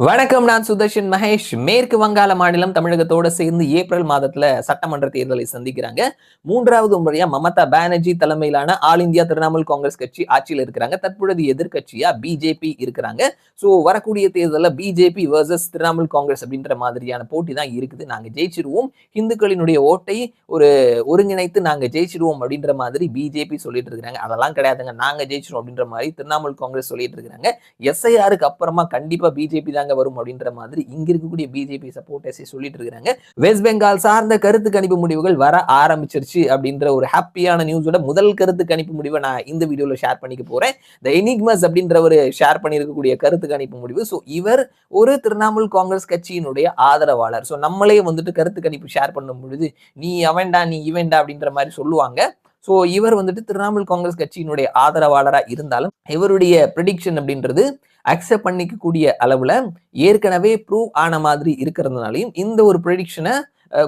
வணக்கம், நான் சுதர்ஷன் மகேஷ். மேற்கு வங்காள மாநிலம் தமிழகத்தோட சேர்ந்து ஏப்ரல் மாதத்துல சட்டமன்ற தேர்தலை சந்திக்கிறாங்க. மூன்றாவது முறையா மமதா பானர்ஜி தலைமையிலான ஆல் இந்தியா திரிணாமுல் காங்கிரஸ் கட்சி ஆட்சியில் இருக்கிறாங்க. தற்பொழுது எதிர்க்கட்சியா பிஜேபி இருக்கிறாங்க. சோ வரக்கூடிய தேர்தலில் பிஜேபி வர்சஸ் திரிணாமுல் காங்கிரஸ் அப்படின்ற மாதிரியான போட்டி தான் இருக்குது. நாங்க ஜெயிச்சிருவோம், இந்துக்களினுடைய ஓட்டை ஒருங்கிணைத்து நாங்க ஜெயிச்சிருவோம் அப்படின்ற மாதிரி பிஜேபி சொல்லிட்டு இருக்காங்க. அதெல்லாம் கிடையாதுங்க, நாங்க ஜெயிச்சிருவோம் அப்படின்ற மாதிரி திரிணாமுல் காங்கிரஸ் சொல்லிட்டு இருக்காங்க. எஸ்ஐஆருக்கு அப்புறமா கண்டிப்பா பிஜேபி தாங்க வரும் அப்படின்ற மாதிரி இங்க இருக்கக்கூடிய பிஜேபி சப்போர்ட்டர்ஸ் சொல்லிட்டு இருக்காங்க. வெஸ்ட் பெங்கால் சார்ந்த கருத்து கணிப்பு முடிவுகள் வர ஆரம்பிச்சிருச்சு அப்படின்ற ஒரு ஹாப்பியான நியூஸோட முதல் கருத்து கணிப்பு முடிவை நான் இந்த வீடியோல ஷேர் பண்ணிக்க போறேன். த எனிக்மஸ் அப்படின்ற ஒரு ஷேர் பண்ணியிருக்கக்கூடிய கருத்து கணிப்பு முடிவு. ஸோ இவர் ஒரு திரிணாமுல் காங்கிரஸ் கட்சியினுடைய ஆதரவாளர். ஸோ நம்மளே வந்துட்டு கருத்து கணிப்பு ஷேர் பண்ணும் பொழுது நீ அவன்டா நீ இவன்டா அப்படின்ற மாதிரி சொல்லுவாங்க. ஸோ இவர் வந்துட்டு திரிணாமுல் காங்கிரஸ் கட்சியினுடைய ஆதரவாளராக இருந்தாலும் இவருடைய ப்ரெடிக்ஷன் அப்படின்றது அக்செப்ட் பண்ணிக்கக்கூடிய அளவுல ஏற்கனவே ப்ரூவ் ஆன மாதிரி இருக்கிறதுனாலையும் இந்த ஒரு ப்ரெடிக்ஷனை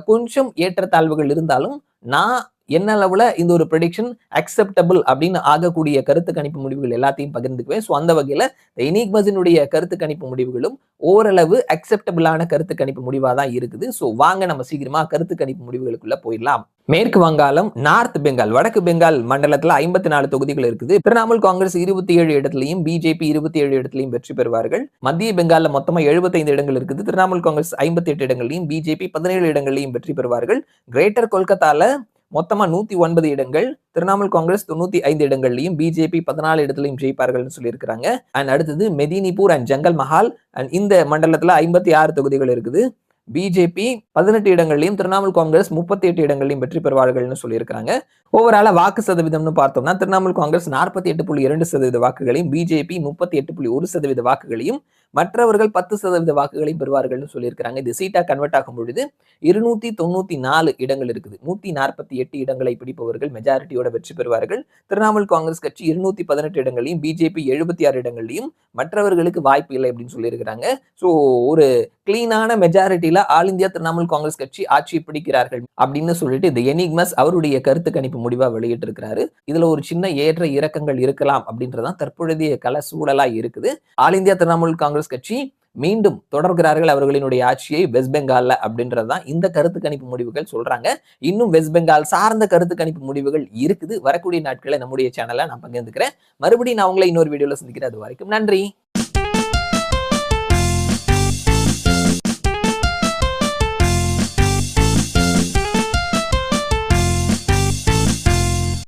கொஞ்சம் ஏற்றத்தாழ்வுகள் இருந்தாலும் நான் என்ன அளவுல இந்த ஒரு ப்ரெடிக்ஷன் அக்செப்டபிள் அப்படின்னு ஆகக்கூடிய கருத்து கணிப்பு முடிவுகள் எல்லாத்தையும் பகிர்ந்துக்குவேன். ஸோ அந்த வகையில எனிக்மஸினுடைய கருத்து கணிப்பு முடிவுகளும் ஓரளவு அக்செப்டபிளான கருத்து கணிப்பு முடிவா தான் இருக்குது. ஸோ வாங்க நம்ம சீக்கிரமா கருத்து கணிப்பு முடிவுகளுக்குள்ள போயிடலாம். மேற்கு வங்காளம், நார்த் பெங்கால், வடக்கு பெங்கால் மண்டலத்துல 54 தொகுதிகள் இருக்குது. திரிணாமுல் காங்கிரஸ் 27 இடத்துலையும் பிஜேபி 27 இடத்துலையும் வெற்றி பெறுவார்கள். மத்திய பெங்கால்ல மொத்தமா 75 இடங்கள் இருக்குது. திரிணாமுல் காங்கிரஸ் 58 இடங்களையும் பிஜேபி 17 இடங்களையும் வெற்றி பெறுவார்கள். கிரேட்டர் கொல்கத்தால மொத்தமா 109 இடங்கள், திரிணாமுல் காங்கிரஸ் 95 இடங்கள்லையும் பிஜேபி 14 இடத்துலையும் ஜெயிப்பார்கள் சொல்லியிருக்காங்க. அண்ட் அடுத்தது Medinipur and jungle Mahal and இந்த மண்டலத்துல 56 தொகுதிகள் இருக்குது. பிஜேபி 18 இடங்கள்லையும் திரிணாமுல் காங்கிரஸ் 38 இடங்களையும் வெற்றி பெறுவார்கள்னு சொல்லியிருக்காங்க. ஓவரால வாக்கு சதவீதம்னு பார்த்தோம்னா திரிணாமுல் காங்கிரஸ் 48.2% வாக்குகளையும் பிஜேபி 38.1% வாக்குகளையும் மற்றவர்கள் 10% வாக்குகளையும் பெறுவார்கள்னு சொல்லியிருக்காங்க. இது சீட்டா கன்வெர்ட் ஆகும் பொழுது 294 இடங்கள் இருக்குது. 148 இடங்களை பிடிப்பவர்கள் மெஜாரிட்டியோட வெற்றி பெறுவார்கள். திரிணாமுல் காங்கிரஸ் கட்சி 218 இடங்களையும் பிஜேபி 76 இடங்களையும் மற்றவர்களுக்கு வாய்ப்பு இல்லை அப்படின்னு சொல்லியிருக்கிறாங்க. ஸோ ஒரு கிளீனான மெஜாரிட்டியில ஆல் இந்தியா திரிணாமுல் காங்கிரஸ் கட்சி ஆட்சி பிடிக்கிறார்கள் அப்படின்னு சொல்லிட்டு இந்த எனிக்மஸ் அவருடைய கருத்து கணிப்பு முடிவா வெளியிட்டு இருக்கிறாரு. இதுல ஒரு சின்ன ஏற்ற இறக்கங்கள் இருக்கலாம் அப்படின்றதான் தற்பொழுதைய கள சூழலா இருக்குது. ஆல் இந்தியா திரிணாமுல் காங்கிரஸ் கட்சி மீண்டும் தொடர்கிறார்கள் அவர்களினுடைய ஆட்சியை வெஸ்ட் பெங்கால்ல அப்படின்றதுதான் இந்த கருத்து கணிப்பு முடிவுகள் சொல்றாங்க. இன்னும் வெஸ்ட் பெங்கால் சார்ந்த கருத்து கணிப்பு முடிவுகள் இருக்குது. வரக்கூடிய நாட்களை நம்முடைய சேனல்ல நான் பகிர்ந்துக்கிறேன். மறுபடியும் நான் உங்களை இன்னொரு வீடியோல சந்திக்கிறேன். அது வரைக்கும் நன்றி.